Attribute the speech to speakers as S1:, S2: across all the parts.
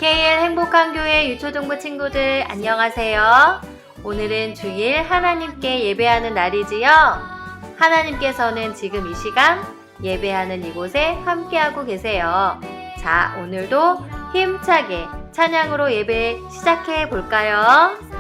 S1: BKL 행복한 교회 유초동부 친구들 안녕하세요. 오늘은 주일 하나님께 예배하는 날이지요. 하나님께서는 지금 이 시간 예배하는 이곳에 함께하고 계세요. 자, 오늘도 힘차게 찬양으로 예배 시작해 볼까요?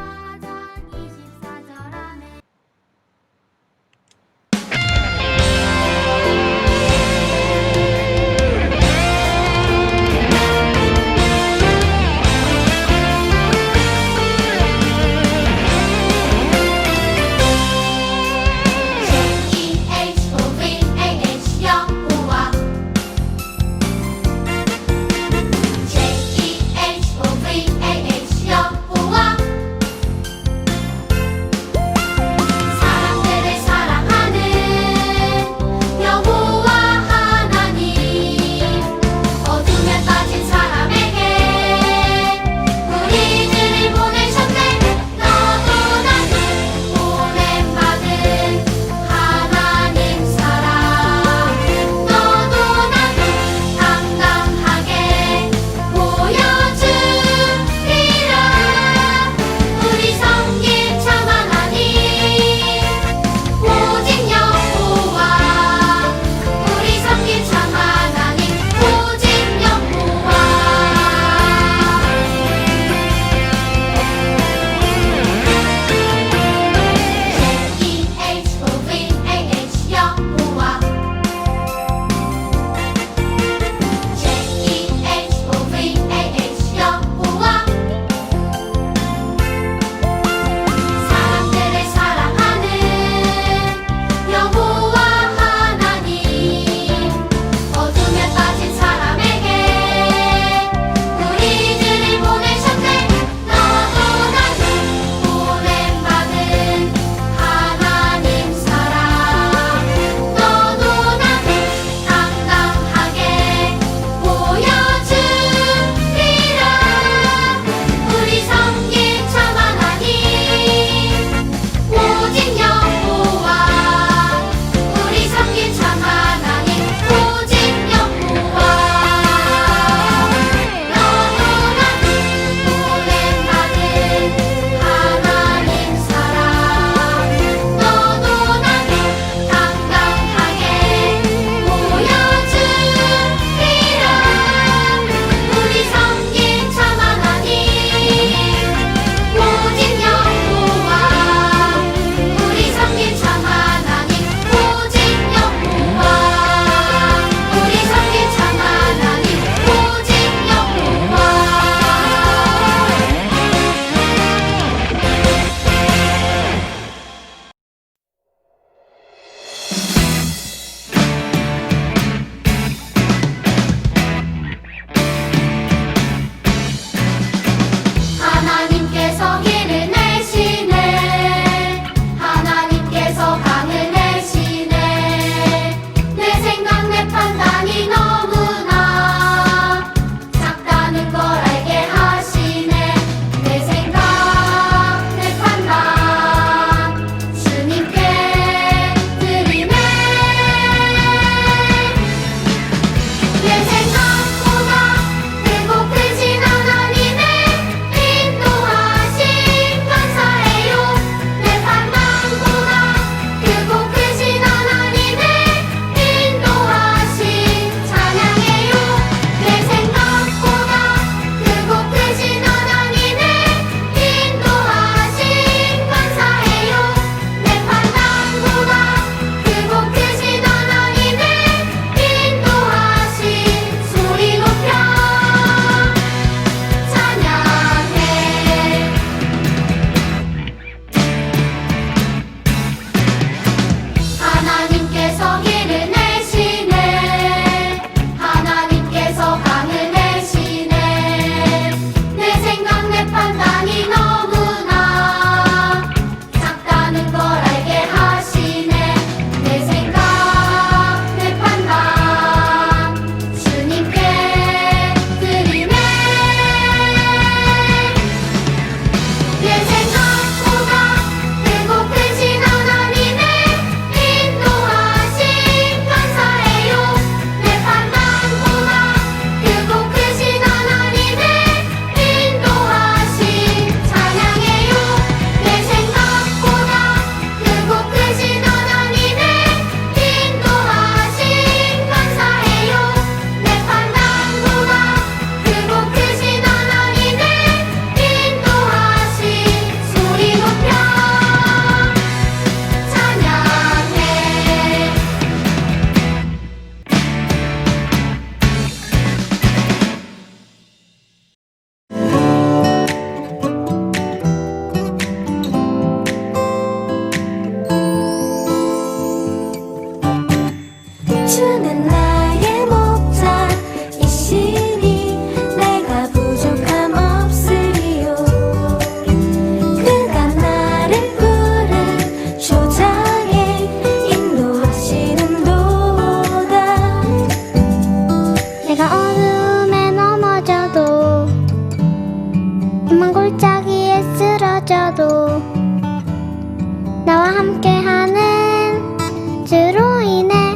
S2: 주로 인해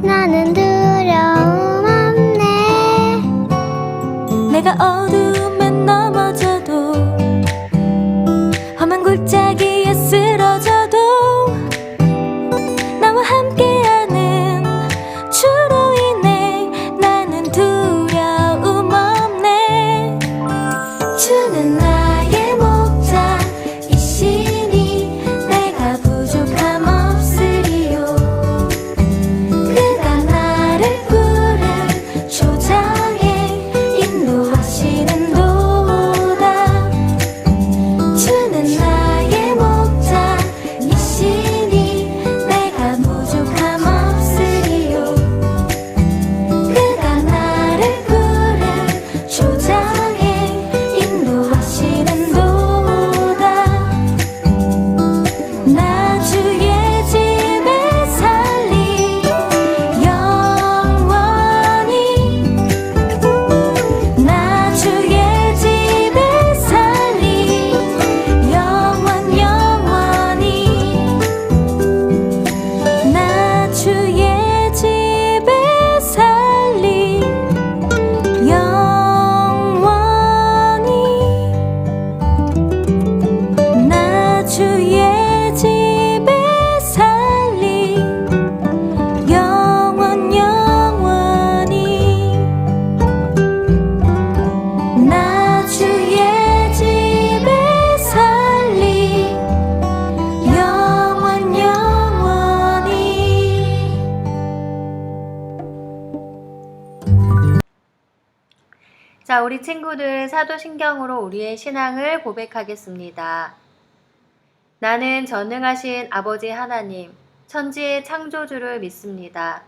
S2: 나는 두려움 없네.
S3: 내가 어둠에 넘어져도 험한 골짜기에 쓰러져도 나와 함께하는 주로 인해 나는 두려움 없네. 주는 나의 목자이시니 내가 부족함 없으리요. 그가 나를 푸른 초장에 인도하시는 도다. 주는 나의 목자이시니 내가 부족함 없으리요. 그가 나를 푸른 초장에 인도하시는 도다. 나 주의 집에 살리 영원히. 나 주의 집에 살리 영원히. 나 주의 집에 살리 영원히. 나 주의 집에 살리 영원히. 나 주의 집에 살리 영원히.
S1: 자, 우리 친구들 사도신경으로 우리의 신앙을 고백하겠습니다. 나는 전능하신 아버지 하나님, 천지의 창조주를 믿습니다.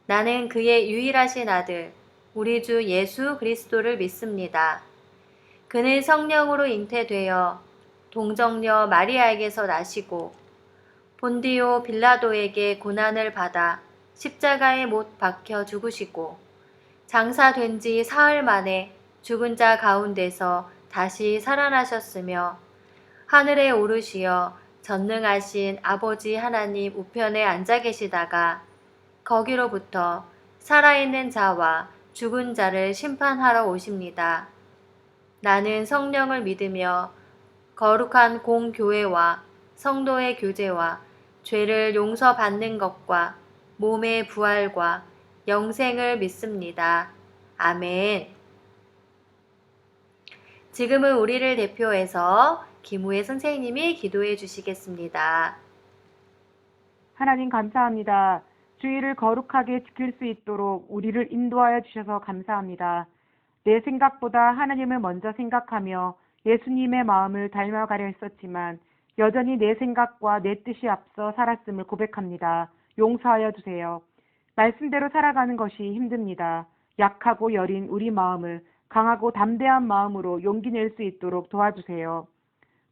S1: 나는 그의 유일하신 아들, 우리 주 예수 그리스도를 믿습니다. 그는 성령으로 잉태되어 동정녀 마리아에게서 나시고 본디오 빌라도에게 고난을 받아 십자가에 못 박혀 죽으시고 장사된 지 사흘 만에 죽은 자 가운데서 다시 살아나셨으며 하늘에 오르시어 전능하신 아버지 하나님 우편에 앉아 계시다가 거기로부터 살아있는 자와 죽은 자를 심판하러 오십니다. 나는 성령을 믿으며 거룩한 공교회와 성도의 교제와 죄를 용서받는 것과 몸의 부활과 영생을 믿습니다. 아멘. 지금은 우리를 대표해서 김우혜 선생님이 기도해 주시겠습니다.
S4: 하나님 감사합니다. 주의를 거룩하게 지킬 수 있도록 우리를 인도하여 주셔서 감사합니다. 내 생각보다 하나님을 먼저 생각하며 예수님의 마음을 닮아가려 했었지만 여전히 내 생각과 내 뜻이 앞서 살았음을 고백합니다. 용서하여 주세요. 말씀대로 살아가는 것이 힘듭니다. 약하고 여린 우리 마음을 강하고 담대한 마음으로 용기 낼 수 있도록 도와주세요.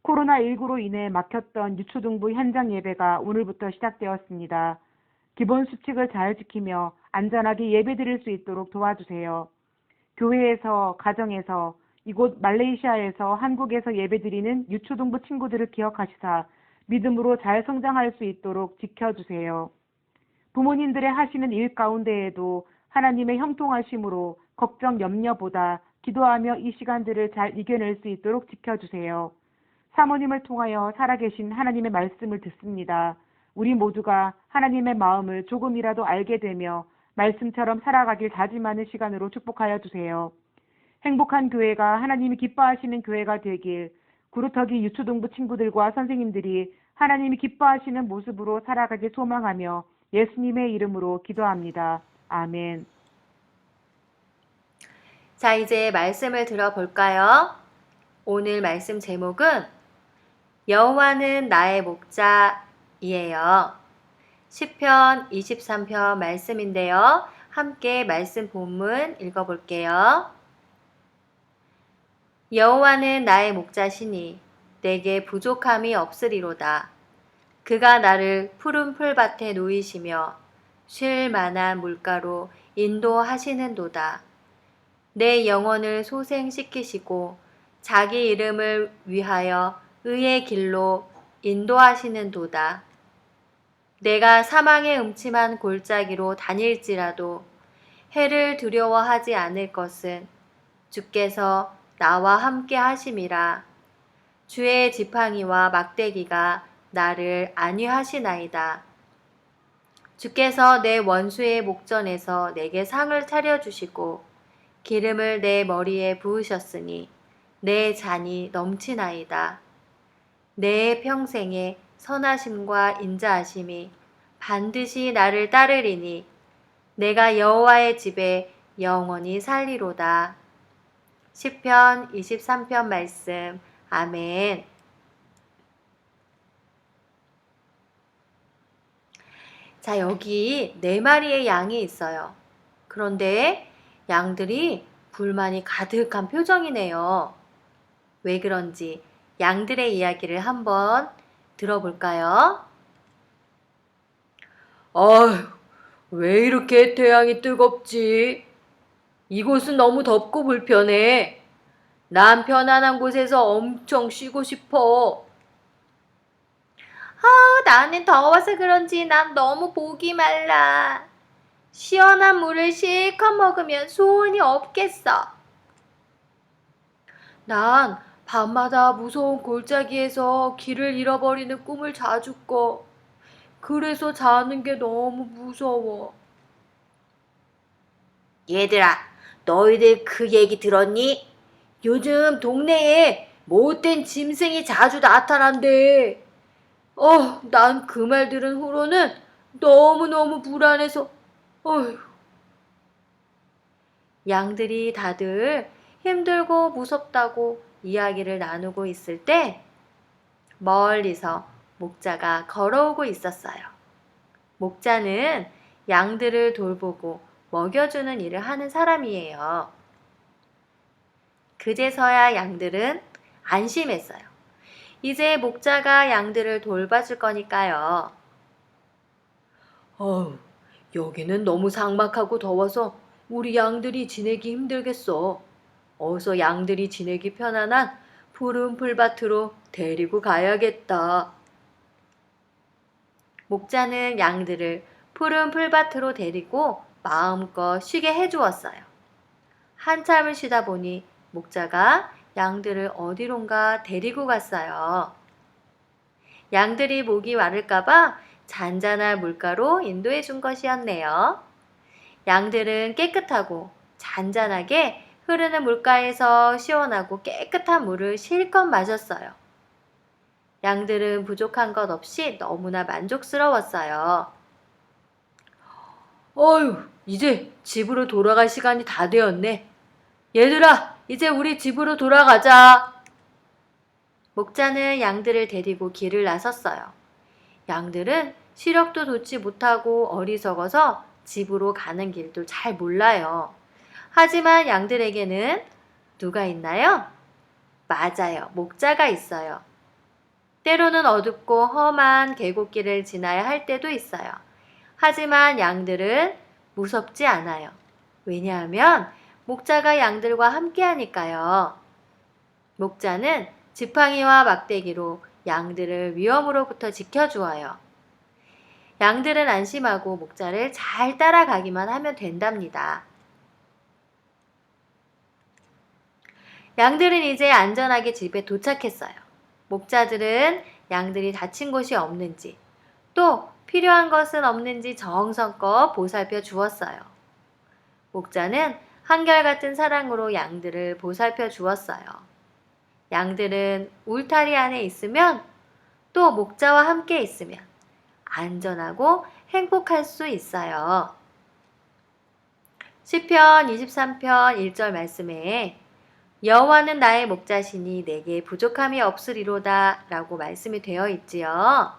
S4: 코로나19로 인해 막혔던 유초등부 현장 예배가 오늘부터 시작되었습니다. 기본 수칙을 잘 지키며 안전하게 예배드릴 수 있도록 도와주세요. 교회에서, 가정에서, 이곳 말레이시아에서, 한국에서 예배드리는 유초등부 친구들을 기억하시사 믿음으로 잘 성장할 수 있도록 지켜주세요. 부모님들의 하시는 일 가운데에도 하나님의 형통하심으로 걱정, 염려보다 기도하며 이 시간들을 잘 이겨낼 수 있도록 지켜주세요. 사모님을 통하여 살아계신 하나님의 말씀을 듣습니다. 우리 모두가 하나님의 마음을 조금이라도 알게 되며 말씀처럼 살아가길 다짐하는 시간으로 축복하여 주세요. 행복한 교회가 하나님이 기뻐하시는 교회가 되길 구루터기 유초등부 친구들과 선생님들이 하나님이 기뻐하시는 모습으로 살아가길 소망하며 예수님의 이름으로 기도합니다. 아멘.
S1: 자, 이제 말씀을 들어볼까요? 오늘 말씀 제목은 여호와는 나의 목자이에요. 시편 23편 말씀인데요. 함께 말씀 본문 읽어볼게요. 여호와는 나의 목자시니 내게 부족함이 없으리로다. 그가 나를 푸른 풀밭에 놓이시며 쉴 만한 물가로 인도하시는도다. 내 영혼을 소생시키시고 자기 이름을 위하여 의의 길로 인도하시는도다. 내가 사망의 음침한 골짜기로 다닐지라도 해를 두려워하지 않을 것은 주께서 나와 함께 하심이라. 주의 지팡이와 막대기가 나를 안위하시나이다. 주께서 내 원수의 목전에서 내게 상을 차려주시고 기름을 내 머리에 부으셨으니 내 잔이 넘치나이다. 내 평생에 선하심과 인자하심이 반드시 나를 따르리니 내가 여호와의 집에 영원히 살리로다. 시편 23편 말씀. 아멘. 자, 여기 4마리의 양이 있어요. 그런데 양들이 불만이 가득한 표정이네요. 왜 그런지 양들의 이야기를 한번 들어볼까요? 아휴, 왜 이렇게 태양이 뜨겁지? 이곳은 너무 덥고 불편해. 난 편안한 곳에서 엄청 쉬고 싶어. 나는 더워서 그런지 난 너무 목이 말라. 시원한 물을 실컷 먹으면 소원이 없겠어. 난 밤마다 무서운 골짜기에서 길을 잃어버리는 꿈을 자주 꿔. 그래서 자는 게 너무 무서워. 얘들아, 너희들 그 얘기 들었니? 요즘 동네에 못된 짐승이 자주 나타난대. 난 그 말 들은 후로는 너무너무 불안해서, 어휴. 양들이 다들 힘들고 무섭다고 이야기를 나누고 있을 때 멀리서 목자가 걸어오고 있었어요. 목자는 양들을 돌보고 먹여주는 일을 하는 사람이에요. 그제서야 양들은 안심했어요. 이제 목자가 양들을 돌봐줄 거니까요. 여기는 너무 삭막하고 더워서 우리 양들이 지내기 힘들겠어. 어서 양들이 지내기 편안한 푸른 풀밭으로 데리고 가야겠다. 목자는 양들을 푸른 풀밭으로 데리고 마음껏 쉬게 해주었어요. 한참을 쉬다 보니 목자가 양들을 어디론가 데리고 갔어요. 양들이 목이 마를까봐 잔잔한 물가로 인도해 준 것이었네요. 양들은 깨끗하고 잔잔하게 흐르는 물가에서 시원하고 깨끗한 물을 실컷 마셨어요. 양들은 부족한 것 없이 너무나 만족스러웠어요. 이제 집으로 돌아갈 시간이 다 되었네. 얘들아, 이제 우리 집으로 돌아가자. 목자는 양들을 데리고 길을 나섰어요. 양들은 시력도 좋지 못하고 어리석어서 집으로 가는 길도 잘 몰라요. 하지만 양들에게는 누가 있나요? 맞아요. 목자가 있어요. 때로는 어둡고 험한 계곡길을 지나야 할 때도 있어요. 하지만 양들은 무섭지 않아요. 왜냐하면 목자가 양들과 함께 하니까요. 목자는 지팡이와 막대기로 양들을 위험으로부터 지켜주어요. 양들은 안심하고 목자를 잘 따라가기만 하면 된답니다. 양들은 이제 안전하게 집에 도착했어요. 목자들은 양들이 다친 곳이 없는지 또 필요한 것은 없는지 정성껏 보살펴 주었어요. 목자는 한결같은 사랑으로 양들을 보살펴 주었어요. 양들은 울타리 안에 있으면 또 목자와 함께 있으면 안전하고 행복할 수 있어요. 시편 23편 1절 말씀에 여호와는 나의 목자시니 내게 부족함이 없으리로다 라고 말씀이 되어 있지요.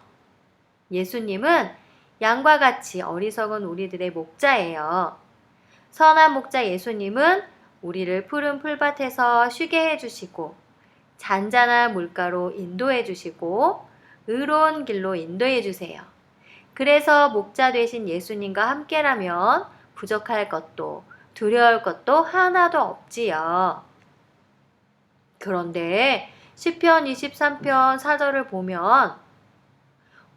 S1: 예수님은 양과 같이 어리석은 우리들의 목자예요. 선한 목자 예수님은 우리를 푸른 풀밭에서 쉬게 해주시고 잔잔한 물가로 인도해 주시고 의로운 길로 인도해 주세요. 그래서 목자 되신 예수님과 함께라면 부족할 것도 두려울 것도 하나도 없지요. 그런데 시편 23편 4절을 보면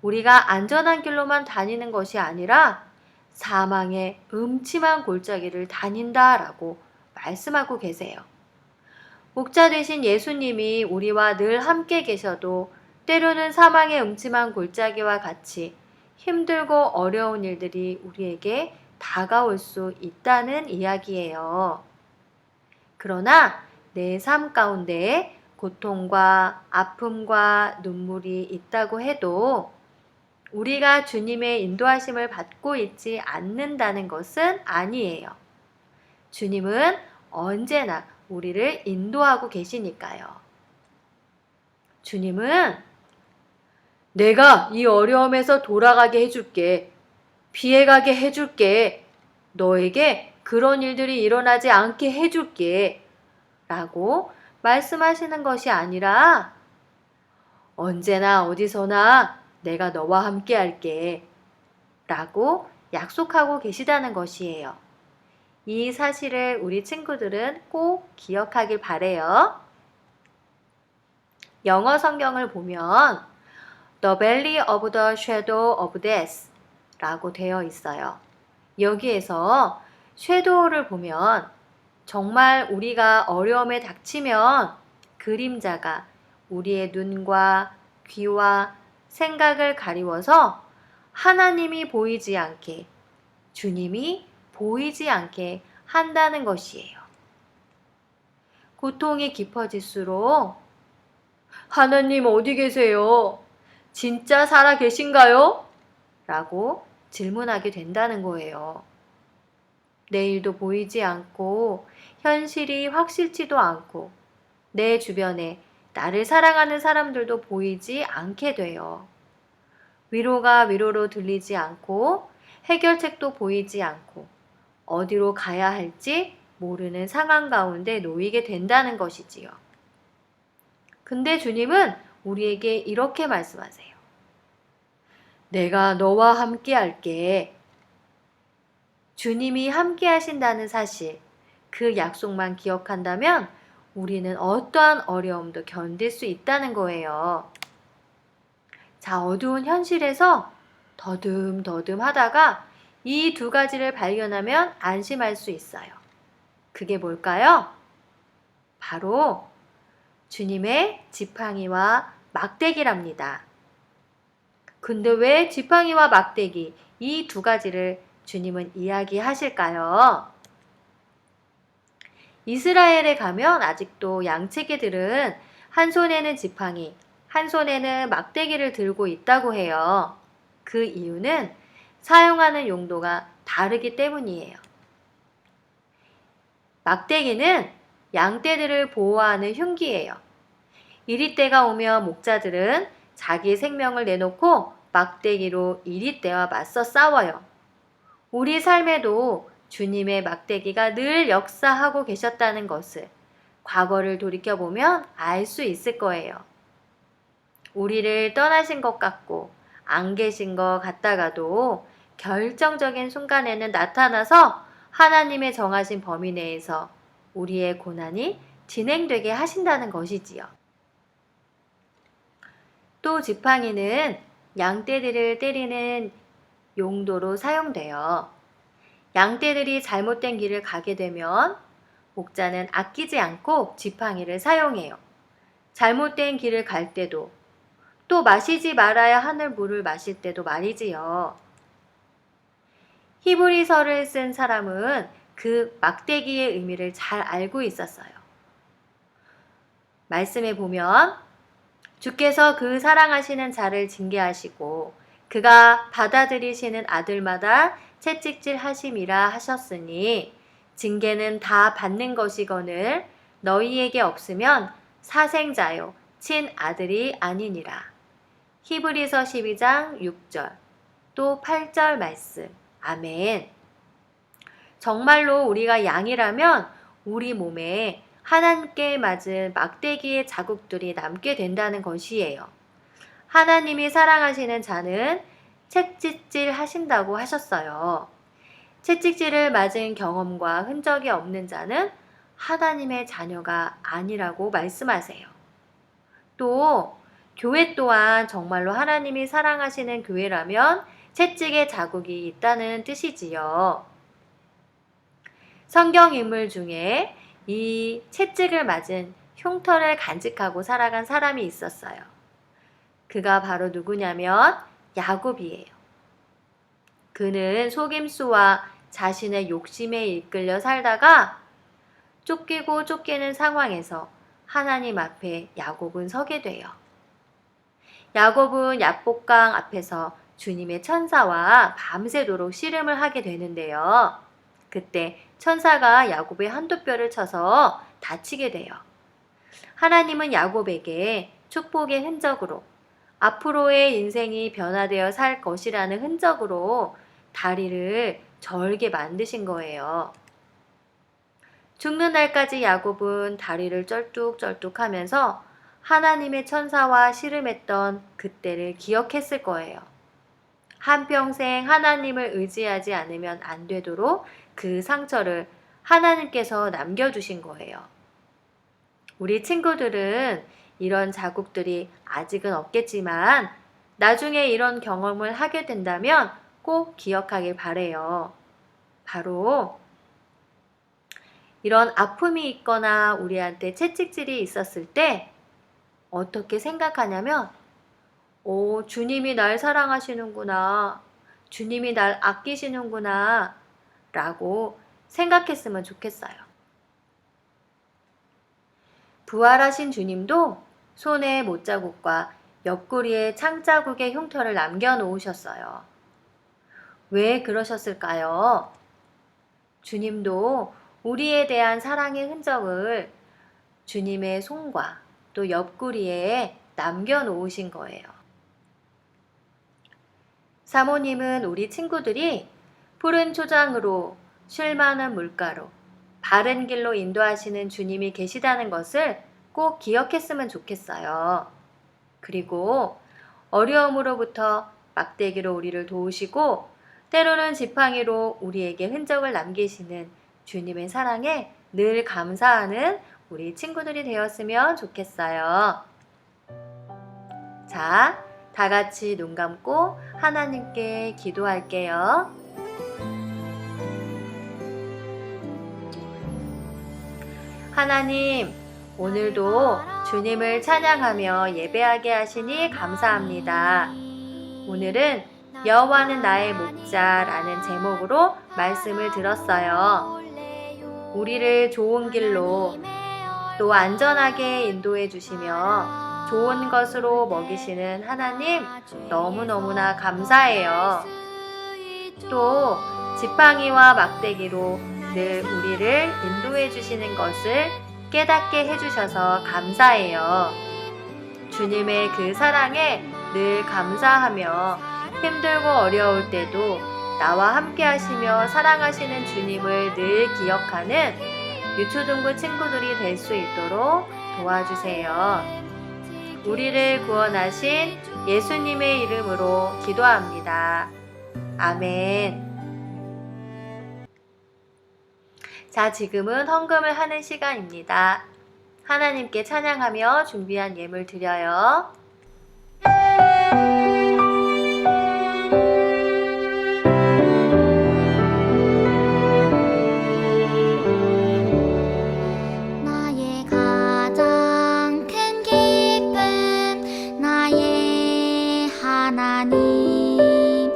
S1: 우리가 안전한 길로만 다니는 것이 아니라 사망의 음침한 골짜기를 다닌다라고 말씀하고 계세요. 목자 되신 예수님이 우리와 늘 함께 계셔도 때로는 사망의 음침한 골짜기와 같이 힘들고 어려운 일들이 우리에게 다가올 수 있다는 이야기예요. 그러나 내 삶 가운데 고통과 아픔과 눈물이 있다고 해도 우리가 주님의 인도하심을 받고 있지 않는다는 것은 아니에요. 주님은 언제나 우리를 인도하고 계시니까요. 주님은 내가 이 어려움에서 돌아가게 해줄게. 피해가게 해줄게. 너에게 그런 일들이 일어나지 않게 해줄게. 라고 말씀하시는 것이 아니라 언제나 어디서나 내가 너와 함께 할게. 라고 약속하고 계시다는 것이에요. 이 사실을 우리 친구들은 꼭 기억하길 바래요. 영어 성경을 보면 The Valley of the Shadow of Death 라고 되어 있어요. 여기에서 섀도우를 보면 정말 우리가 어려움에 닥치면 그림자가 우리의 눈과 귀와 생각을 가리워서 하나님이 보이지 않게, 주님이 보이지 않게 한다는 것이에요. 고통이 깊어질수록 하나님 어디 계세요? 진짜 살아 계신가요? 라고 질문하게 된다는 거예요. 내일도 보이지 않고 현실이 확실치도 않고 내 주변에 나를 사랑하는 사람들도 보이지 않게 돼요. 위로가 위로로 들리지 않고 해결책도 보이지 않고 어디로 가야 할지 모르는 상황 가운데 놓이게 된다는 것이지요. 근데 주님은 우리에게 이렇게 말씀하세요. 내가 너와 함께 할게. 주님이 함께 하신다는 사실, 그 약속만 기억한다면 우리는 어떠한 어려움도 견딜 수 있다는 거예요. 자, 어두운 현실에서 더듬더듬 하다가 이 두 가지를 발견하면 안심할 수 있어요. 그게 뭘까요? 바로 주님의 지팡이와 막대기랍니다. 근데 왜 지팡이와 막대기 이 두 가지를 주님은 이야기하실까요? 이스라엘에 가면 아직도 양치기들은 한 손에는 지팡이, 한 손에는 막대기를 들고 있다고 해요. 그 이유는 사용하는 용도가 다르기 때문이에요. 막대기는 양떼들을 보호하는 흉기예요. 이리때가 오면 목자들은 자기 생명을 내놓고 막대기로 이리때와 맞서 싸워요. 우리 삶에도 주님의 막대기가 늘 역사하고 계셨다는 것을 과거를 돌이켜보면 알 수 있을 거예요. 우리를 떠나신 것 같고 안 계신 것 같다가도 결정적인 순간에는 나타나서 하나님의 정하신 범위 내에서 우리의 고난이 진행되게 하신다는 것이지요. 또 지팡이는 양떼들을 때리는 용도로 사용돼요. 양떼들이 잘못된 길을 가게 되면 목자는 아끼지 않고 지팡이를 사용해요. 잘못된 길을 갈 때도 또 마시지 말아야 하는 물을 마실 때도 말이지요. 히브리서를 쓴 사람은 그 막대기의 의미를 잘 알고 있었어요. 말씀에 보면 주께서 그 사랑하시는 자를 징계하시고 그가 받아들이시는 아들마다 채찍질 하심이라 하셨으니 징계는 다 받는 것이거늘 너희에게 없으면 사생자요 친아들이 아니니라. 히브리서 12장 6절 또 8절 말씀. 아멘. 정말로 우리가 양이라면 우리 몸에 하나님께 맞은 막대기의 자국들이 남게 된다는 것이에요. 하나님이 사랑하시는 자는 채찍질 하신다고 하셨어요. 채찍질을 맞은 경험과 흔적이 없는 자는 하나님의 자녀가 아니라고 말씀하세요. 또 교회 또한 정말로 하나님이 사랑하시는 교회라면 채찍에 자국이 있다는 뜻이지요. 성경 인물 중에 이 채찍을 맞은 흉터를 간직하고 살아간 사람이 있었어요. 그가 바로 누구냐면 야곱이에요. 그는 속임수와 자신의 욕심에 이끌려 살다가 쫓기고 쫓기는 상황에서 하나님 앞에 야곱은 서게 돼요. 야곱은 야복강 앞에서 주님의 천사와 밤새도록 씨름을 하게 되는데요. 그때 천사가 야곱의 한두 뼈를 쳐서 다치게 돼요. 하나님은 야곱에게 축복의 흔적으로 앞으로의 인생이 변화되어 살 것이라는 흔적으로 다리를 절게 만드신 거예요. 죽는 날까지 야곱은 다리를 쩔뚝쩔뚝하면서 하나님의 천사와 씨름했던 그때를 기억했을 거예요. 한평생 하나님을 의지하지 않으면 안 되도록 그 상처를 하나님께서 남겨주신 거예요. 우리 친구들은 이런 자국들이 아직은 없겠지만 나중에 이런 경험을 하게 된다면 꼭 기억하길 바래요. 바로 이런 아픔이 있거나 우리한테 채찍질이 있었을 때 어떻게 생각하냐면 주님이 날 사랑하시는구나. 주님이 날 아끼시는구나. 라고 생각했으면 좋겠어요. 부활하신 주님도 손에 못자국과 옆구리에 창자국의 흉터를 남겨놓으셨어요. 왜 그러셨을까요? 주님도 우리에 대한 사랑의 흔적을 주님의 손과 또 옆구리에 남겨놓으신 거예요. 사모님은 우리 친구들이 푸른 초장으로 쉴 많은 물가로 바른 길로 인도하시는 주님이 계시다는 것을 꼭 기억했으면 좋겠어요. 그리고 어려움으로부터 막대기로 우리를 도우시고 때로는 지팡이로 우리에게 흔적을 남기시는 주님의 사랑에 늘 감사하는 우리 친구들이 되었으면 좋겠어요. 자, 다 같이 눈 감고 하나님께 기도할게요. 하나님, 오늘도 주님을 찬양하며 예배하게 하시니 감사합니다. 오늘은 여호와는 나의 목자라는 제목으로 말씀을 들었어요. 우리를 좋은 길로 또 안전하게 인도해 주시며 좋은 것으로 먹이시는 하나님 너무너무나 감사해요. 또 지팡이와 막대기로 늘 우리를 인도해 주시는 것을 깨닫게 해주셔서 감사해요. 주님의 그 사랑에 늘 감사하며 힘들고 어려울 때도 나와 함께 하시며 사랑하시는 주님을 늘 기억하는 유초등부 친구들이 될 수 있도록 도와주세요. 우리를 구원하신 예수님의 이름으로 기도합니다. 아멘. 자, 지금은 헌금을 하는 시간입니다. 하나님께 찬양하며 준비한 예물 드려요.
S2: 나의 가장 큰 기쁨 나의 하나님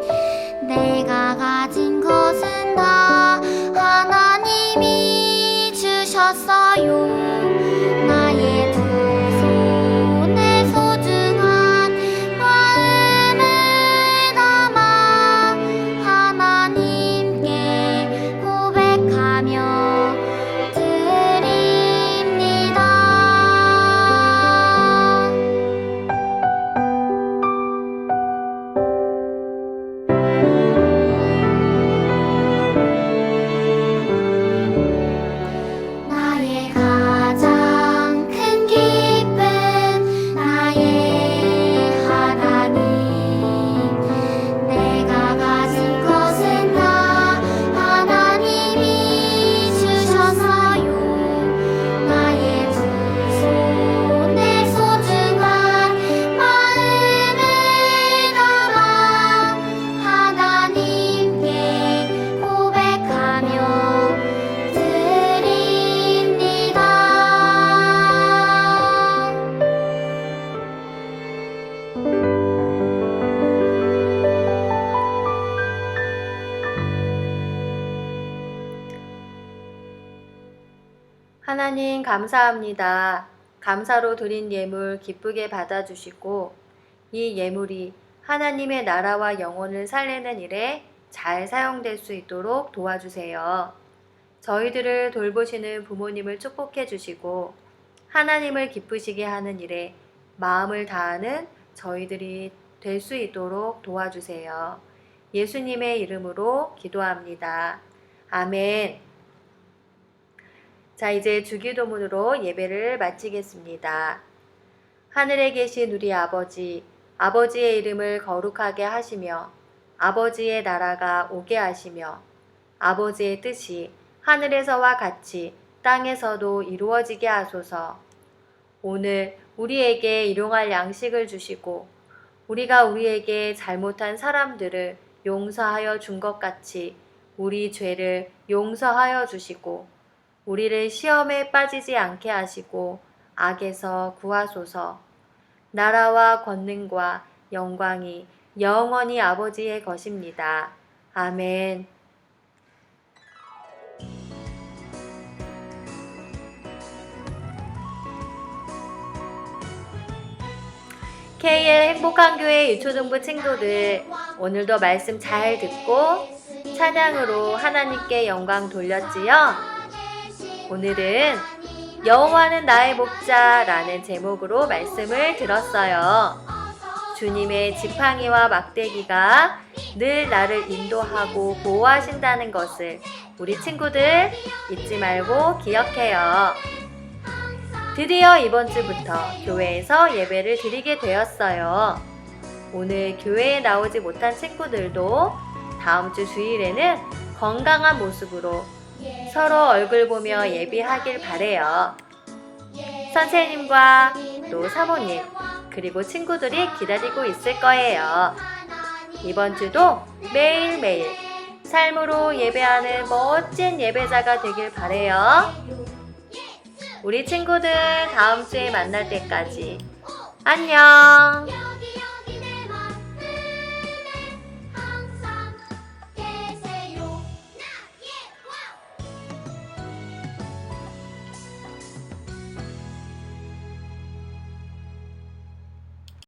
S2: 내가 가진 것은 다 하나님이 주셨어요. 나의 두 손에 소중한 마음을 담아 하나님께 고백하며 드립니다. 나의
S1: 하나님 감사합니다. 감사로 드린 예물 기쁘게 받아주시고 이 예물이 하나님의 나라와 영혼을 살리는 일에 잘 사용될 수 있도록 도와주세요. 저희들을 돌보시는 부모님을 축복해 주시고 하나님을 기쁘시게 하는 일에 마음을 다하는 저희들이 될 수 있도록 도와주세요. 예수님의 이름으로 기도합니다. 아멘. 자, 이제 주기도문으로 예배를 마치겠습니다. 하늘에 계신 우리 아버지, 아버지의 이름을 거룩하게 하시며 아버지의 나라가 오게 하시며 아버지의 뜻이 하늘에서와 같이 땅에서도 이루어지게 하소서. 오늘 우리에게 일용할 양식을 주시고 우리가 우리에게 잘못한 사람들을 용서하여 준 것 같이 우리 죄를 용서하여 주시고 우리를 시험에 빠지지 않게 하시고 악에서 구하소서. 나라와 권능과 영광이 영원히 아버지의 것입니다. 아멘. KL 행복한 교회 유초등부 친구들, 오늘도 말씀 잘 듣고 찬양으로 하나님께 영광 돌렸지요? 오늘은 여호와는 나의 목자라는 제목으로 말씀을 들었어요. 주님의 지팡이와 막대기가 늘 나를 인도하고 보호하신다는 것을 우리 친구들 잊지 말고 기억해요. 드디어 이번 주부터 교회에서 예배를 드리게 되었어요. 오늘 교회에 나오지 못한 친구들도 다음 주 주일에는 건강한 모습으로 서로 얼굴 보며 예배하길 바래요. 선생님과 또 사모님 그리고 친구들이 기다리고 있을 거예요. 이번 주도 매일매일 삶으로 예배하는 멋진 예배자가 되길 바래요. 우리 친구들 다음 주에 만날 때까지 안녕.